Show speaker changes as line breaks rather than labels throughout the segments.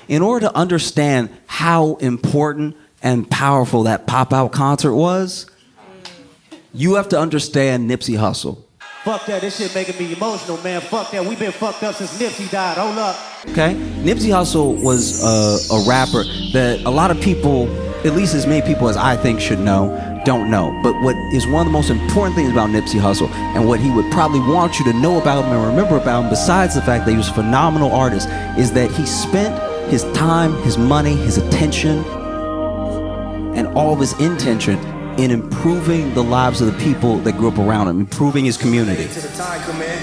In order to understand how important and powerful that Popout concert was, you have to understand Nipsey Hussle.
Fuck that, this shit making me emotional, man. Fuck that, we been fucked up since Nipsey died. Hold up.
Okay? Nipsey Hussle was a rapper that a lot of people, at least as many people as I think should know, don't know. But what is one of the most important things about Nipsey Hussle, and what he would probably want you to know about him and remember about him, besides the fact that he was a phenomenal artist, is that he spent his time, his money, his attention, and all of his intention in improving the lives of the people that grew up around him, improving his community.
To the tiger, man.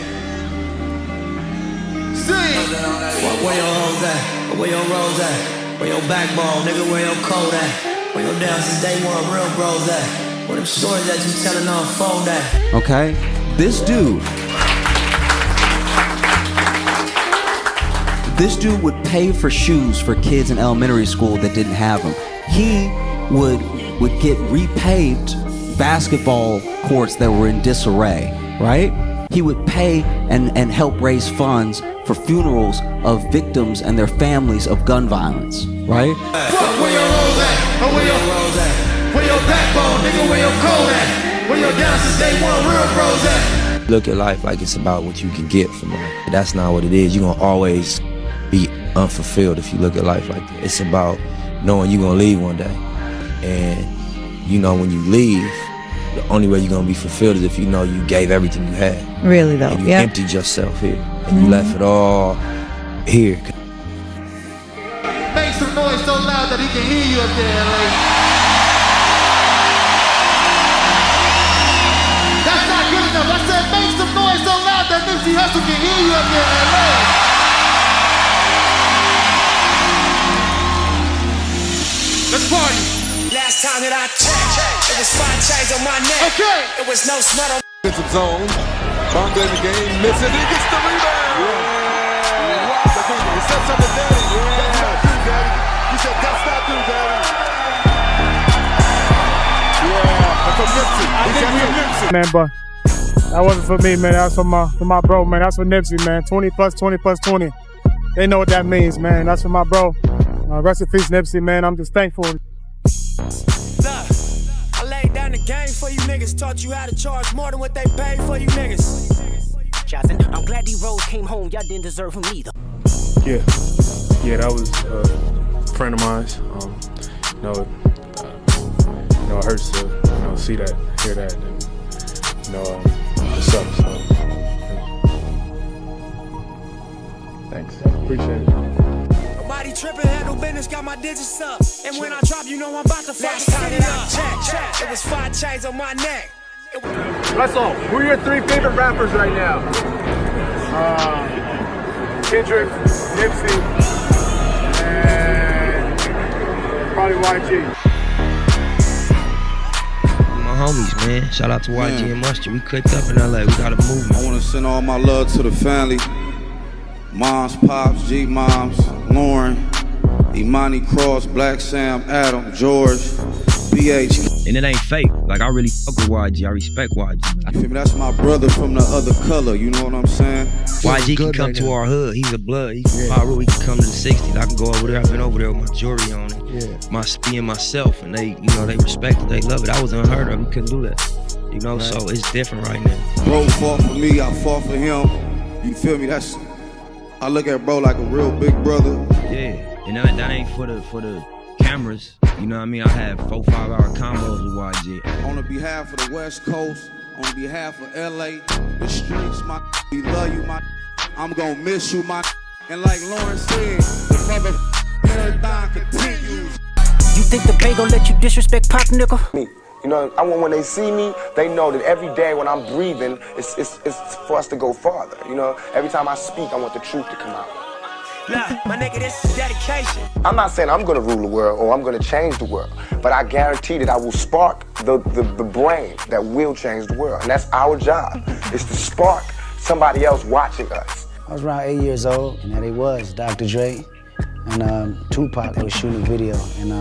Where your hoes at? Where your rose at? Where your backbone, nigga? Where your code at? Where your down since day one real bros at? Where them stories that you telling on phone at?
Okay? This dude would pay for shoes for kids in elementary school that didn't have them. He would get repaved basketball courts that were in disarray, right? He would pay and help raise funds for funerals of victims and their families of gun violence, right?
Fuck where your hoes at, or where your rose at? Where your backbone, nigga, where your code at? Where your down since day one real bros at?
Look at life like it's about what you can get from life. That's not what it is. You're gonna always be unfulfilled if you look at life like that. It's about knowing you're gonna leave one day. And you know when you leave, the only way you're gonna be fulfilled is if you know you gave everything you had.
Really though,
and you
yeah.
emptied yourself here. And you left it all here.
Make some noise so loud that he can hear you up there, LA. That's not good enough. I said make some noise so loud that Nipsey Hussle can hear you up there, LA. Let's party.
Last time that I checked, it was 5 chains on my neck.
Okay.
It was no sweat on.
It's a zone. Bonga in the game. Missing. He gets the rebound. Yeah. Wow. He said something, Daddy. Yeah. That's not true, Daddy. He said, that's not true, Daddy. Yeah. That's for Nipsey.
I think we Nipsey. Man, but that wasn't for me, man. That's for my bro, man. That's for Nipsey, man. 20 plus 20 plus 20. They know what that means, man. That's for my bro. Rest in peace, Nipsey, man. I'm just thankful.
Look, I laid down the game for you niggas. Taught you how to charge more than what they paid for you niggas.
Jonathan, I'm glad D-Rose came home. Y'all didn't deserve him either.
Yeah, that was a friend of mine. It hurts to see that, hear that, and it sucks. So, thanks, appreciate it.
Nobody tripping, handle business, got my digits up. And when I drop, you know I'm about to fuck the city up. Check. It was 5 chains on my neck.
Hussle, who are your 3 favorite rappers right now? Kendrick, Nipsey, and probably YG.
My homies, man. Shout out to YG and Mustard. We cooked up in LA. We got a movement.
I want to send all my love to the family. Moms, Pops, G-Moms, Lauren, Imani Cross, Black Sam, Adam, George, BH.
And it ain't fake. Like, I really fuck with YG. I respect YG.
You feel me? That's my brother from the other color. You know what I'm saying?
YG can come to our hood. He's a blood. He's Pyro. He can come to the 60s. I can go over there. I've been over there with my jewelry on it. My being myself. And they respect it. They love it. I was unheard of. We couldn't do that. So it's different right now.
Bro fought for me. I fought for him. You feel me? I look at bro like a real big brother.
Yeah, and that ain't for the cameras. You know what I mean? I had 4-5 hour combos with YG.
On behalf of the West Coast, on behalf of LA, the streets, we love you, I'm gonna miss you, and like Lauren said, the mother marathon continues.
You think the Bay gon' let you disrespect Pop, nigga?
You know, I want when they see me, they know that every day when I'm breathing, it's for us to go farther. You know, every time I speak, I want the truth to come out.
Look, my nigga, this is dedication.
I'm not saying I'm gonna rule the world or I'm gonna change the world, but I guarantee that I will spark the brain that will change the world. And that's our job, is to spark somebody else watching us.
I was around 8 years old, and there they was, Dr. Dre and Tupac. They was shooting a video, and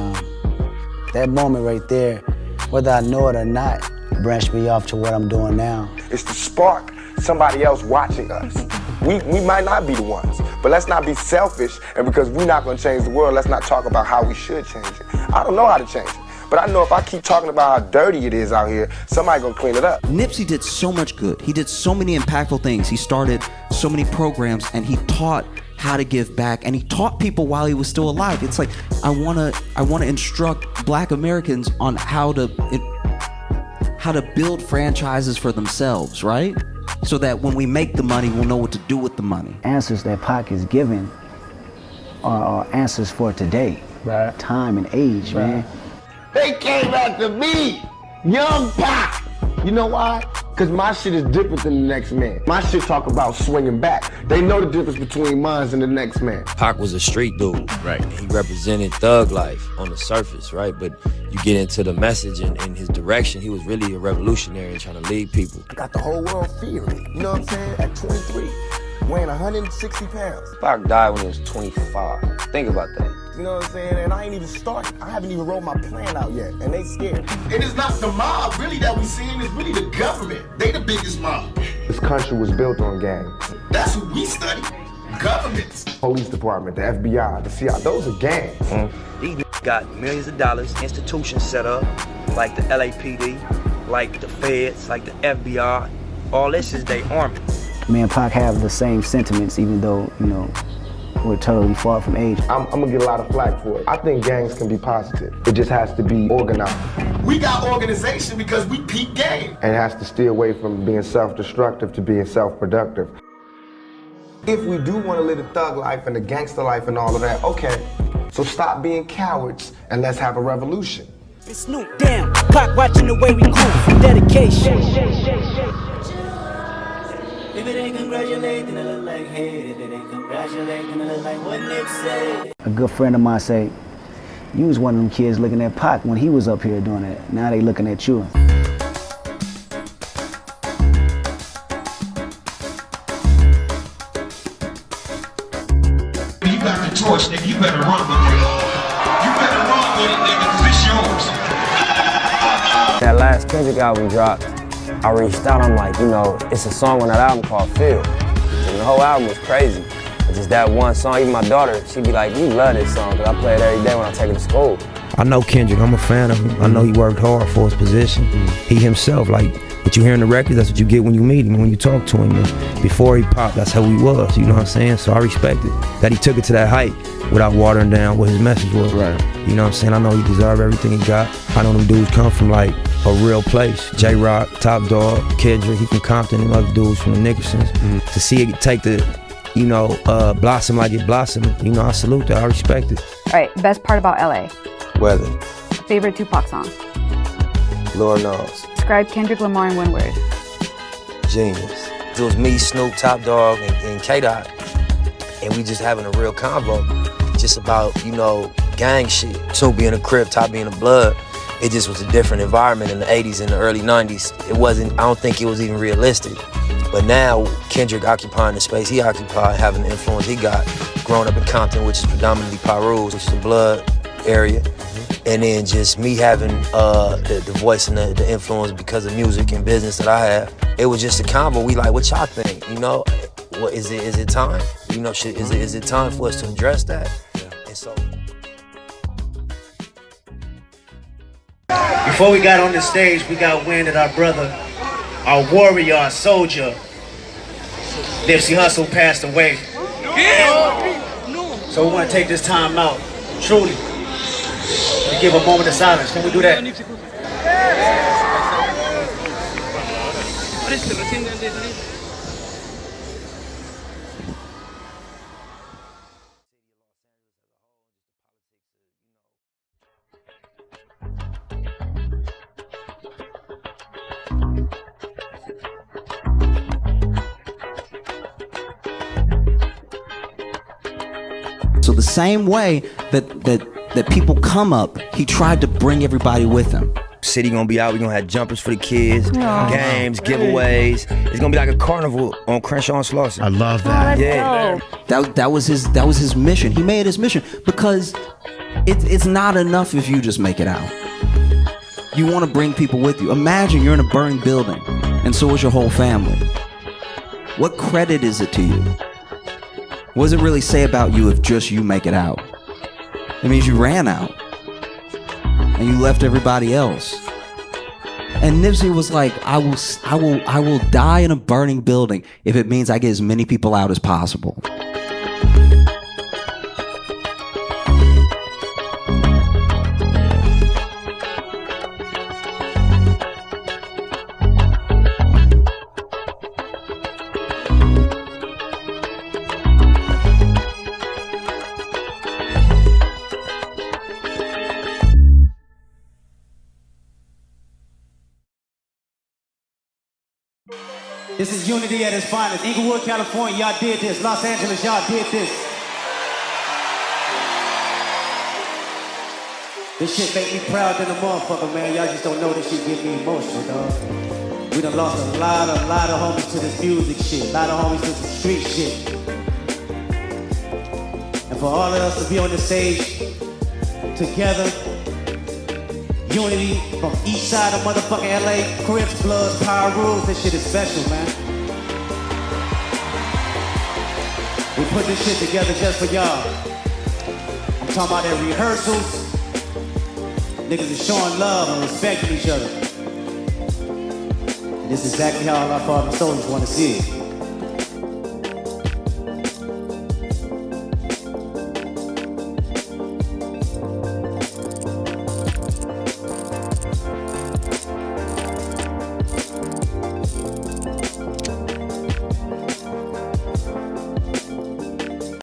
that moment right there, whether I know it or not, branched me off to what I'm doing now.
It's to spark somebody else watching us. We might not be the ones, but let's not be selfish, and because we're not gonna change the world, let's not talk about how we should change it. I don't know how to change it, but I know if I keep talking about how dirty it is out here, somebody gonna clean it up.
Nipsey did so much good. He did so many impactful things. He started so many programs, and he taught how to give back, and he taught people while he was still alive. It's like, I wanna instruct Black Americans on how to build franchises for themselves, right? So that when we make the money, we'll know what to do with the money.
Answers that Pac is giving are answers for today, right? Time and age, right. Man.
They came after me, young Pac. You know why? Because my shit is different than the next man. My shit talk about swinging back. They know the difference between mine and the next man.
Pac was a street dude, right? He represented thug life on the surface, right? But you get into the message and his direction, he was really a revolutionary and trying to lead people.
I got the whole world fearing, you know what I'm saying? At 23, weighing 160 pounds.
Pac died when he was 25. Think about that.
You know what I'm saying? And I ain't even started. I haven't even rolled my plan out yet, and they scared. And it's not the mob, really, that we seeing. It's really the government. They the biggest mob. This country was built on gangs. That's what we study. Governments. Police department, the FBI, the CIA, those are gangs.
These got millions of dollars, institutions set up, like the LAPD, like the feds, like the FBI. All this is their army.
Me and Pac have the same sentiments, even though, you know, we're totally far from age.
I'm gonna get a lot of flack for it. I think gangs can be positive. It just has to be organized. We got organization because we peak game. And it has to steer away from being self-destructive to being self-productive. If we do want to live the thug life and the gangster life and all of that, okay. So stop being cowards and let's have a revolution.
It's Snoop, damn, Pac watching the way we groove, dedication. If it ain't congratulate, then it look like hate. If it ain't congratulate, then it look like what Nip said.
A good friend of mine say, you was one of them kids looking at Pac when he was up here doing it. Now they looking at you.
You got the torch, nigga, you better run with it. You better run with it, nigga, cause it's yours.
That last Kendrick album dropped. I reached out, I'm like, you know, it's a song on that album called Feel. And the whole album was crazy. But just that one song, even my daughter, she'd be like, you love this song, because I play it every day when I take her to school.
I know Kendrick, I'm a fan of him. I know he worked hard for his position. He himself, like, what you hear in the records, that's what you get when you meet him, when you talk to him. And before he popped, that's how he was, you know what I'm saying? So I respect it, that he took it to that height without watering down what his message was. Right. You know what I'm saying? I know he deserved everything he got. I know them dudes come from, like, a real place. J-Rock, Top Dog, Kendrick, he from Compton, and other dudes from the Nickersons. To see it take the, you know, blossom like it blossomed, you know, I salute that, I respect it.
All right, best part about LA?
Weather.
Favorite Tupac song?
Lord knows.
Describe Kendrick Lamar in one word.
Genius. It was me, Snoop, Top Dog, and K-Dot, and we just having a real convo, just about, you know, gang shit. Snoop being a Crip, Top being a Blood. It just was a different environment in the 80s and the early 90s. It wasn't, I don't think it was even realistic. But now, Kendrick occupying the space he occupied, having the influence he got, growing up in Compton, which is predominantly Pirus, which is the Blood area. And then just me having the voice and the influence because of music and business that I have. It was just a combo. We like, what y'all think? You know, what is it time? You know, is it time for us to address that? And so.
Before we got on the stage, we got wind that our brother, our warrior, our soldier, Nipsey Hussle passed away. So we want to take this time out, truly, to give a moment of silence. Can we do that?
So the same way that people come up, he tried to bring everybody with him.
City gonna be out, we gonna have jumpers for the kids, games, giveaways. It's gonna be like a carnival on Crenshaw and Slauson.
I love that.
Yeah. That was his mission. He made it his mission because it's not enough if you just make it out. You want to bring people with you. Imagine you're in a burning building and so is your whole family. What credit is it to you? What does it really say about you if just you make it out? It means you ran out and you left everybody else. And Nipsey was like, I will die in a burning building if it means I get as many people out as possible.
This is unity at its finest. Inglewood, California, y'all did this. Los Angeles, y'all did this. This shit make me proud than a motherfucker, man. Y'all just don't know this shit get me emotional, dog. We done lost a lot of homies to this music shit. A lot of homies to some street shit. And for all of us to be on the stage together, unity from each side of motherfucking LA, Crips, Bloods, Power Rules, this shit is special, man. We put this shit together just for y'all. I'm talking about at rehearsals. Niggas is showing love and respecting each other. And this is exactly how all our fallen soldiers want to see it.